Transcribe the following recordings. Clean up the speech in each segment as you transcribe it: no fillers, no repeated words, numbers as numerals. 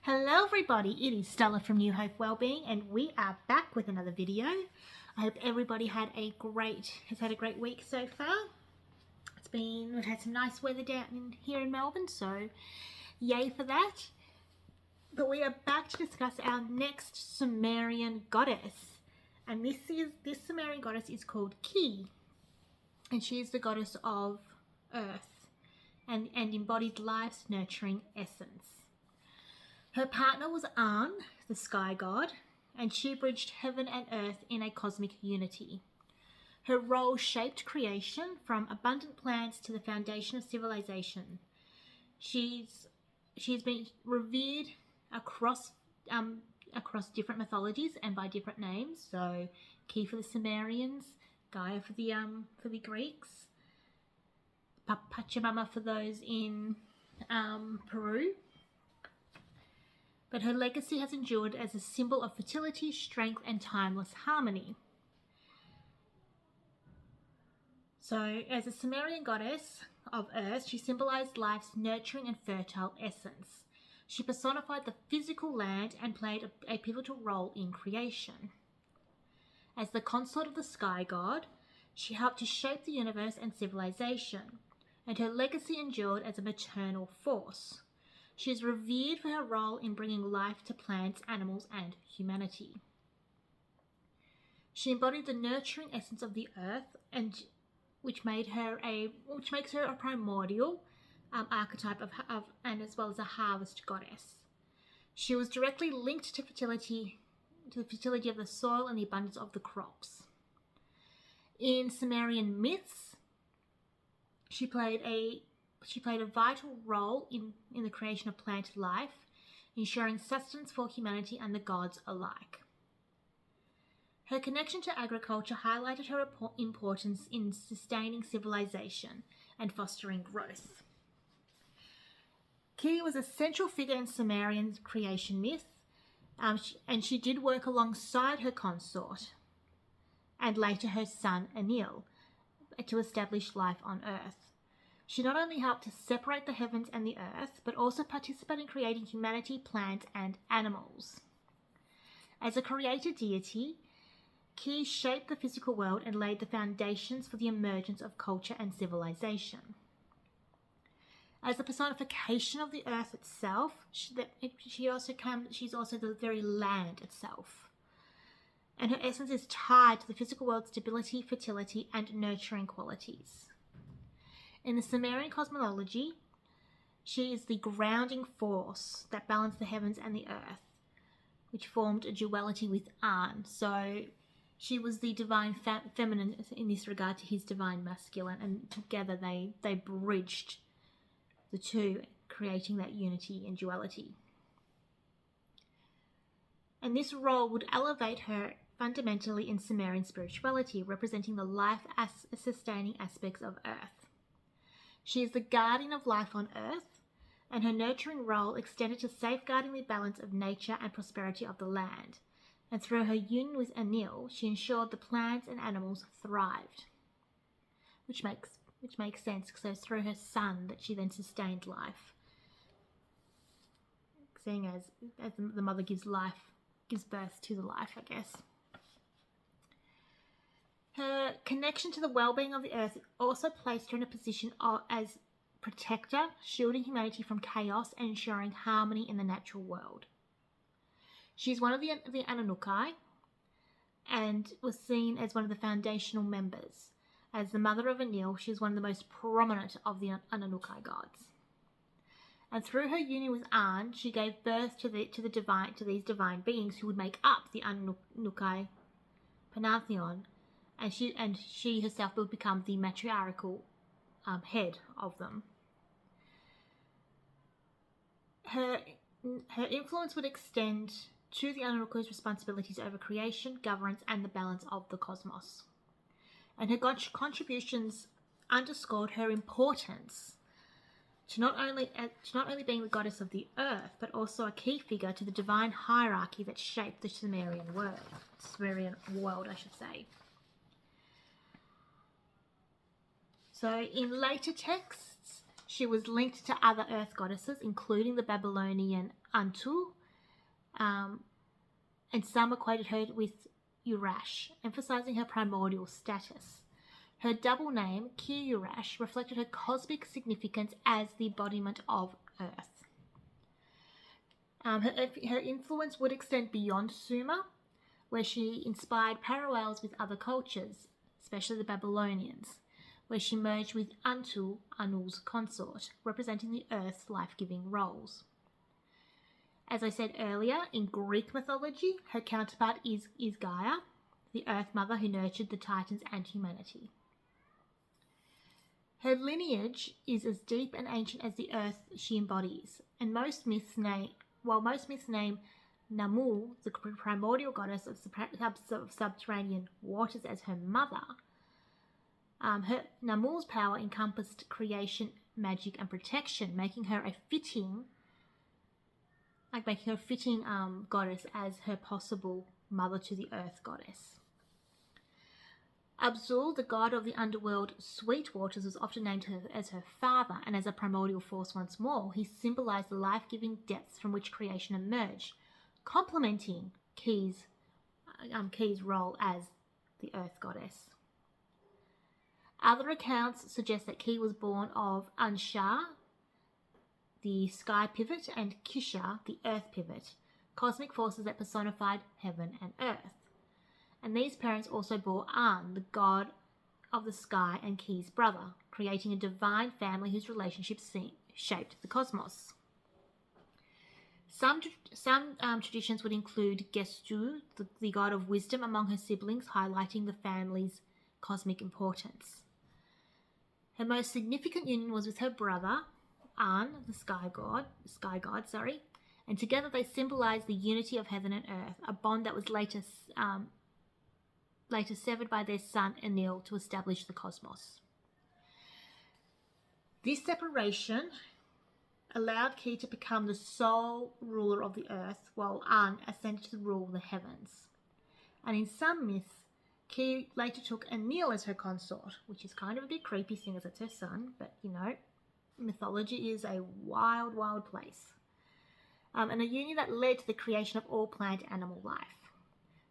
Hello everybody, it is Stella from New Hope Wellbeing and we are back with another video. I hope everybody has had a great week so far. We've had some nice weather down here in Melbourne, so yay for that. But we are back to discuss our next Sumerian goddess. And this Sumerian goddess is called Ki. And she is the goddess of earth and embodied life's nurturing essence. Her partner was An, the sky god, and she bridged heaven and earth in a cosmic unity. Her role shaped creation from abundant plants to the foundation of civilization. She's been revered across different mythologies and by different names. So Ki for the Sumerians, Gaia for the Greeks, Pachamama for those in Peru. But her legacy has endured as a symbol of fertility, strength, and timeless harmony. So, as a Sumerian goddess of earth, she symbolized life's nurturing and fertile essence. She personified the physical land and played a pivotal role in creation. As the consort of the sky god, she helped to shape the universe and civilization, and her legacy endured as a maternal force. She is revered for her role in bringing life to plants, animals, and humanity. She embodied the nurturing essence of the earth, which makes her a primordial archetype and as well as a harvest goddess. She was directly linked to the fertility of the soil and the abundance of the crops. In Sumerian myths, she played a vital role in the creation of plant life, ensuring sustenance for humanity and the gods alike. Her connection to agriculture highlighted her importance in sustaining civilization and fostering growth. Ki was a central figure in Sumerian creation myth, and she did work alongside her consort and later her son Enlil to establish life on Earth. She not only helped to separate the heavens and the earth, but also participated in creating humanity, plants, and animals. As a creator deity, Ki shaped the physical world and laid the foundations for the emergence of culture and civilization. As a personification of the earth itself, she's also the very land itself. And her essence is tied to the physical world's stability, fertility, and nurturing qualities. In the Sumerian cosmology, she is the grounding force that balanced the heavens and the earth, which formed a duality with An. So she was the divine feminine in this regard to his divine masculine, and together they bridged the two, creating that unity and duality. And this role would elevate her fundamentally in Sumerian spirituality, representing the life-sustaining aspects of earth. She is the guardian of life on earth, and her nurturing role extended to safeguarding the balance of nature and prosperity of the land. And through her union with Enlil, she ensured the plants and animals thrived, which makes sense because it was through her son that she then sustained life. Seeing as the mother gives birth to the life, I guess. Her connection to the well-being of the earth also placed her in a position as protector, shielding humanity from chaos and ensuring harmony in the natural world. She is one of the Anunnaki and was seen as one of the foundational members. As the mother of Enlil, she is one of the most prominent of the Anunnaki gods. And through her union with An, she gave birth to these divine beings who would make up the Anunnaki pantheon. And she herself will become the matriarchal head of them. Her influence would extend to the Anunnaki's responsibilities over creation, governance, and the balance of the cosmos. And her contributions underscored her importance to not only being the goddess of the earth, but also a key figure to the divine hierarchy that shaped the Sumerian world, I should say. So in later texts, She was linked to other earth goddesses, including the Babylonian Antu, and some equated her with Urash, emphasizing her primordial status. Her double name, Ki Urash, reflected her cosmic significance as the embodiment of Earth. Her influence would extend beyond Sumer, where she inspired parallels with other cultures, especially the Babylonians, where she merged with Antu, Anu's consort, representing the Earth's life-giving roles. As I said earlier, in Greek mythology, her counterpart is Gaia, the Earth Mother who nurtured the Titans and humanity. Her lineage is as deep and ancient as the Earth she embodies, and most myths name Namu, the primordial goddess of subterranean waters, as her mother. Namu's power encompassed creation, magic, and protection, making her a fitting goddess as her possible mother to the Earth goddess. Abzul, the god of the underworld sweet waters, was often named as her father, and as a primordial force once more, he symbolized the life-giving depths from which creation emerged, complementing Ki's role as the Earth goddess. Other accounts suggest that Ki was born of Ansha, the sky pivot, and Kisha, the earth pivot, cosmic forces that personified heaven and earth. And these parents also bore An, the god of the sky and Ki's brother, creating a divine family whose relationships shaped the cosmos. Some traditions would include Gestu, the god of wisdom, among her siblings, highlighting the family's cosmic importance. Her most significant union was with her brother, An, the sky god, and together they symbolized the unity of heaven and earth, a bond that was later severed by their son Enlil to establish the cosmos. This separation allowed Ki to become the sole ruler of the earth, while An ascended to rule the heavens. And in some myths, Ki later took Enlil as her consort, which is kind of a bit creepy seeing as it's her son, but mythology is a wild, wild place. And a union that led to the creation of all plant animal life.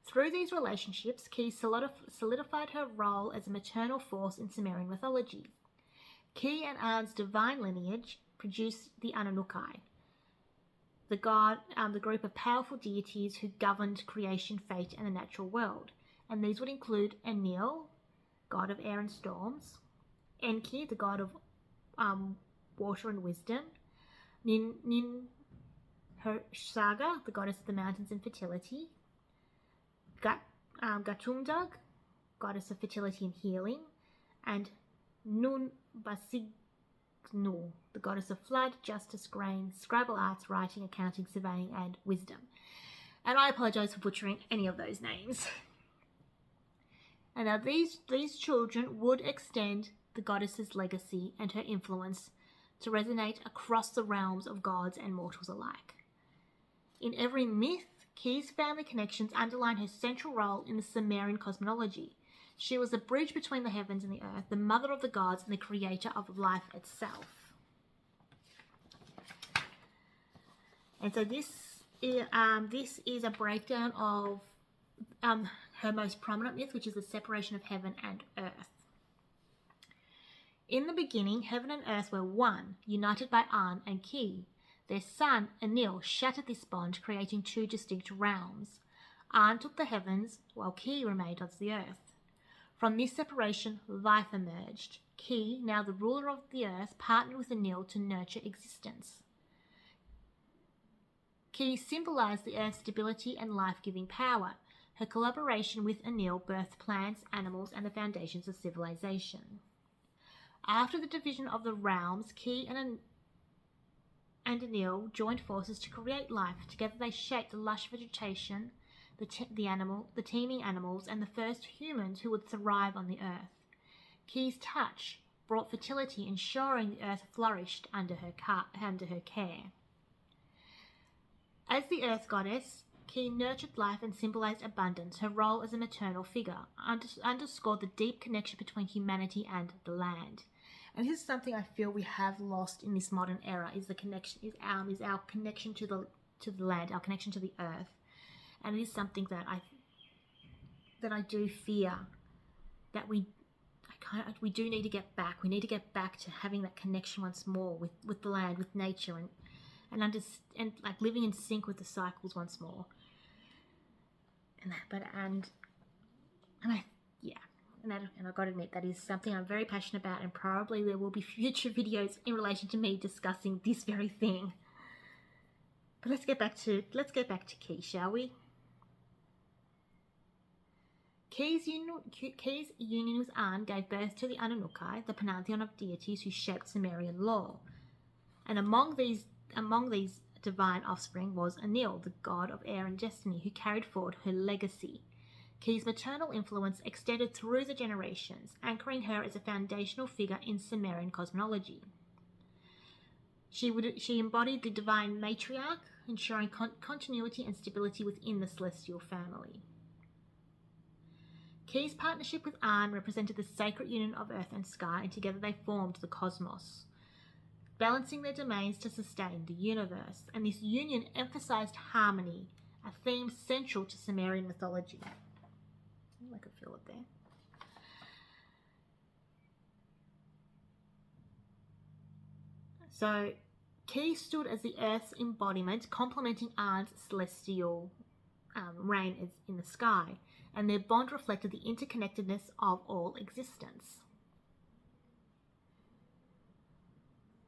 Through these relationships, Ki solidified her role as a maternal force in Sumerian mythology. Ki and An's divine lineage produced the Anunnaki, the group of powerful deities who governed creation, fate, and the natural world. And these would include Enlil, god of air and storms, Enki, the god of water and wisdom, Ninhursag, the goddess of the mountains and fertility, Gatumdug, goddess of fertility and healing, and Nun Basignu, the goddess of flood, justice, grain, scribal arts, writing, accounting, surveying, and wisdom. And I apologize for butchering any of those names. And now these children would extend the goddess's legacy and her influence to resonate across the realms of gods and mortals alike. In every myth, Ki's family connections underline her central role in the Sumerian cosmology. She was the bridge between the heavens and the earth, the mother of the gods, and the creator of life itself. And so this is a breakdown of her most prominent myth, which is the separation of heaven and earth. In the beginning, heaven and earth were one, united by An and Ki. Their son, Enlil, shattered this bond, creating two distinct realms. An took the heavens, while Ki remained on the earth. From this separation, life emerged. Ki, now the ruler of the earth, partnered with Enlil to nurture existence. Ki symbolized the earth's stability and life-giving power. Her collaboration with Enlil birthed plants, animals, and the foundations of civilization. After the division of the realms, Ki and Enlil joined forces to create life. Together they shaped the lush vegetation, the teeming animals, and the first humans who would thrive on the earth. Ki's touch brought fertility, ensuring the earth flourished under her care. As the earth goddess, Ki nurtured life and symbolized abundance. Her role as a maternal figure underscored the deep connection between humanity and the land. And this is something I feel we have lost in this modern era, is the connection, is our connection to the land, our connection to the earth. And it is something that I do fear that we do need to get back. We need to get back to having that connection once more with the land, with nature, and like living in sync with the cycles once more. And I've got to admit, that is something I'm very passionate about, and probably there will be future videos in relation to me discussing this very thing. But let's get back to Ki, shall we? Ki's union with An gave birth to the Anunnaki, the pantheon of deities who shaped Sumerian law. And among these divine offspring was Anil, the god of air and destiny, who carried forward her legacy. Ki's maternal influence extended through the generations, anchoring her as a foundational figure in Sumerian cosmology. She embodied the divine matriarch, ensuring continuity and stability within the celestial family. Ki's partnership with An represented the sacred union of earth and sky, and together they formed the cosmos, balancing their domains to sustain the universe. And this union emphasized harmony, a theme central to Sumerian mythology. I could feel it there. So, Ki stood as the Earth's embodiment, complementing An's celestial reign in the sky, and their bond reflected the interconnectedness of all existence.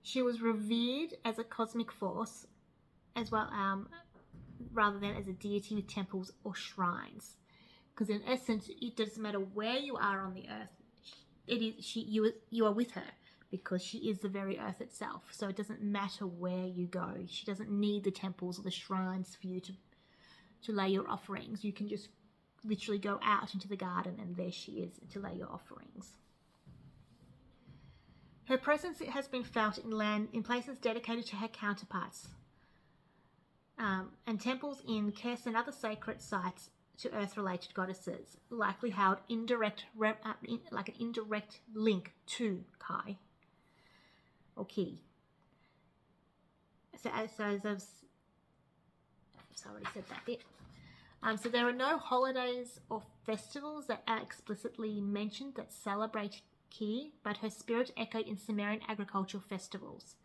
She was revered as a cosmic force, as well, rather than as a deity with temples or shrines. Because in essence, it doesn't matter where you are on the earth. You are with her, because she is the very earth itself. So it doesn't matter where you go. She doesn't need the temples or the shrines for you to lay your offerings. You can just literally go out into the garden, and there she is to lay your offerings. Her presence has been felt in places dedicated to her counterparts, and temples in Kes and other sacred sites to earth-related goddesses, likely held like an indirect link to Ki or Ki. So I've already said that bit. So there are no holidays or festivals that are explicitly mentioned that celebrate Ki, but her spirit echoed in Sumerian agricultural festivals.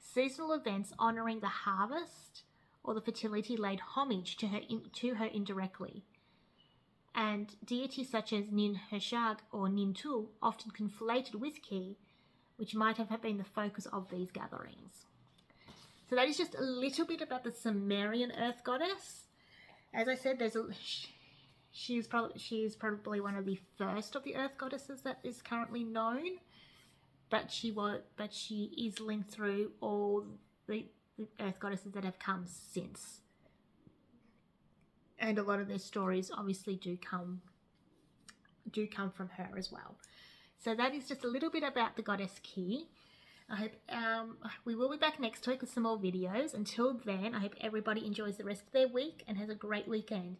Seasonal events honouring the harvest or the fertility laid homage to her indirectly. And deities such as Nin Hershag or Nintu often conflated with Ki, which might have been the focus of these gatherings. So that is just a little bit about the Sumerian earth goddess. As I said, she is probably one of the first of the earth goddesses that is currently known, but she is linked through all the earth goddesses that have come since. And a lot of their stories obviously do come from her as well. So that is just a little bit about the goddess Ki. I hope we will be back next week with some more videos. Until then, I hope everybody enjoys the rest of their week and has a great weekend.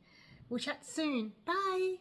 We'll chat soon. Bye.